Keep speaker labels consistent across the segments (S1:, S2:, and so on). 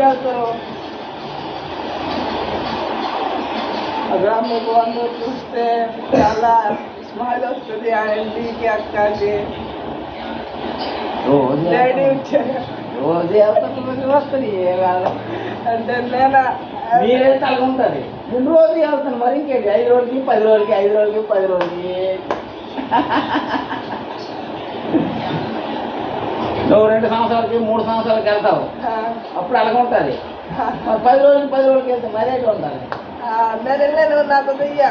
S1: వెళ్తారు అక్కడ మీకు అందరూ చూస్తే చాలా స్మైల్ వస్తుంది ఆంటీకి అక్కకి
S2: రోజు
S1: డాడీ వచ్చారు
S2: రోజు వెళ్తాను వస్తుంది ఏ కాదు
S1: అంటే నేను
S2: మీరే తలగుంటుంది నేను రోజు వెళ్తాను మరి ఇంకేంటి 5 రోజులకి 10 రోజులకి 5 రోజులకి 10 రోజులకి నువ్వు 2 సంవత్సరాలకి 3 సంవత్సరాలకి వెళ్తావు అప్పుడు అలాగుంటుంది మరి 10 రోజులకి 10 రోజులకి వెళ్తే మరీ ఎట్లా ఉంటుంది
S1: నేను వెళ్ళాను నాకు దయ్యా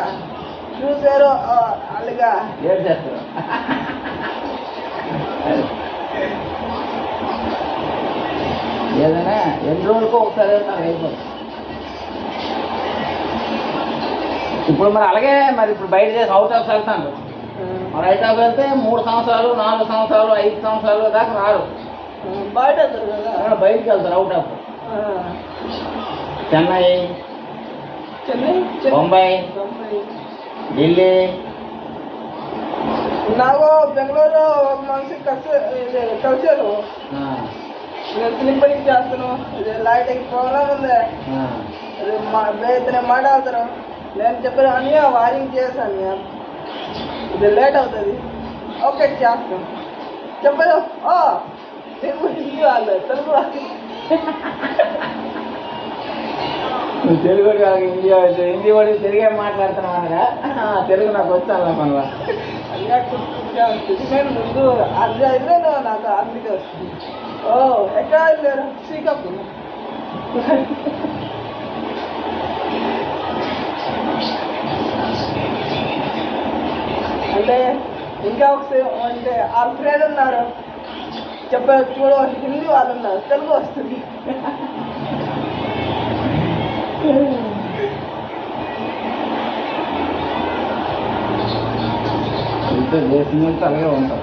S1: చూసారు అలాగా
S2: ఏడు చేస్తారు ఏదైనా ఎన్ని రోజులకో ఒకసారి నాకు అయిపోతుంది ఇప్పుడు మరి అలాగే మరి ఇప్పుడు బయట చేసి అవుట్ ఆఫ్ వెళ్తాను మరి అవుట్ ఆఫ్ వెళ్తే 3 సంవత్సరాలు 4 సంవత్సరాలు 5 సంవత్సరాలు దాకా రారు
S1: బయట వెళ్తారు కదా
S2: బయటకు వెళ్తారు అవుట్ ఆఫ్ చెన్నై బొంబాయి ఢిల్లీ
S1: నాకు బెంగళూరు ఒక మనిషి కలిసారు నేను స్లిప్పరింగ్ చేస్తాను ఇది లైటింగ్ ప్రాబ్లం ఉంది ఇది ఇతనే మాట్లాడతారు నేను చెప్పాను అన్నయ్య వారింగ్ చేశాను ఇది లేట్ అవుతుంది ఓకే చేస్తాను చెప్పాను హిందీ వాళ్ళు తెలుగు
S2: నువ్వు తెలుగు కాదు హిందీ వాడు తెలుగే మాట్లాడుతున్నావు అనగా తెలుగు నాకు వచ్చాను మనలో
S1: నేను ముందు అది అయిపోయాను నాకు అందుకే వస్తుంది ఎక్కడ లేరు శ్రీకాకుళం అంటే ఇంకా అంటే వాళ్ళ ఫ్రెండ్ ఉన్నారు చెప్పారు చూడ హిందీ వాళ్ళు ఉన్నారు తెలుగు వస్తుంది
S2: దేశం నుంచి అలాగే ఉంటాం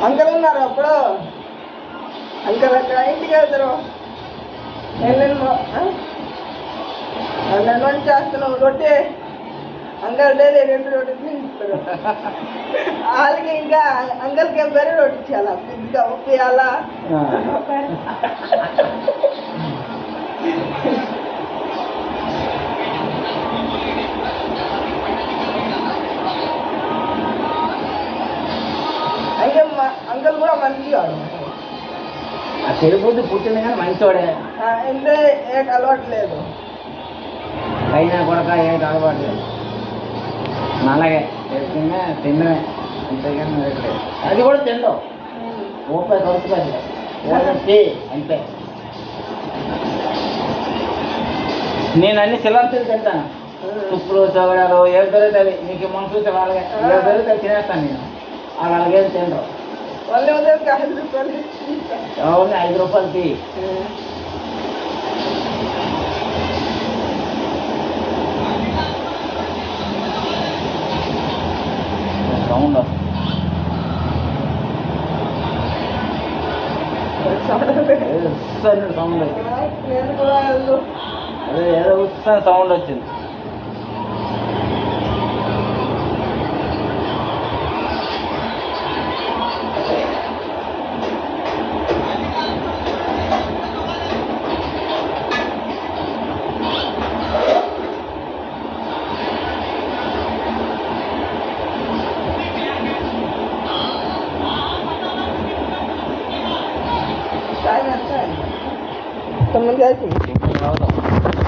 S1: అంకల్ ఉన్నారు అప్పుడు అంకల్ అక్కడ ఇంటికి వెళ్తారు నేను వంట చేస్తున్నావు రొట్టె అంకల్ డైలీ 2 రొట్టె తింటారు వాళ్ళకి ఇంకా అంకల్కి ఏం వేరే రొట్టె ఇచ్చేయాలా ఇంకా ఉప్పు వేయాలా అయితే అంకల్ కూడా మంచిగా
S2: ఆ చెరుపుద్దు పుట్టింది కానీ మంచోడే
S1: ఇంతే ఏ అలవాటు లేదు
S2: అయినా కొడక ఏంటి అలవాటు లేదు అలాగే తింటే తినడమే అంతేగాని లేదు అది కూడా తిండవు రూపాయి ఖర్చు అంతే నేను అన్ని సిలర్తలు తింటాను తుప్పులు చవడాలు ఏది దొరుకుతుంది నీకు మనసు అలాగే ఏది దొరుకుతుంది తినేస్తాను నేను వాళ్ళు అలాగేది తినరు అవును 5 రూపాయలు తీ సౌండ్ సౌండ్ అదే ఏదో వస్తుంది సౌండ్ వచ్చింది
S1: Temen guys.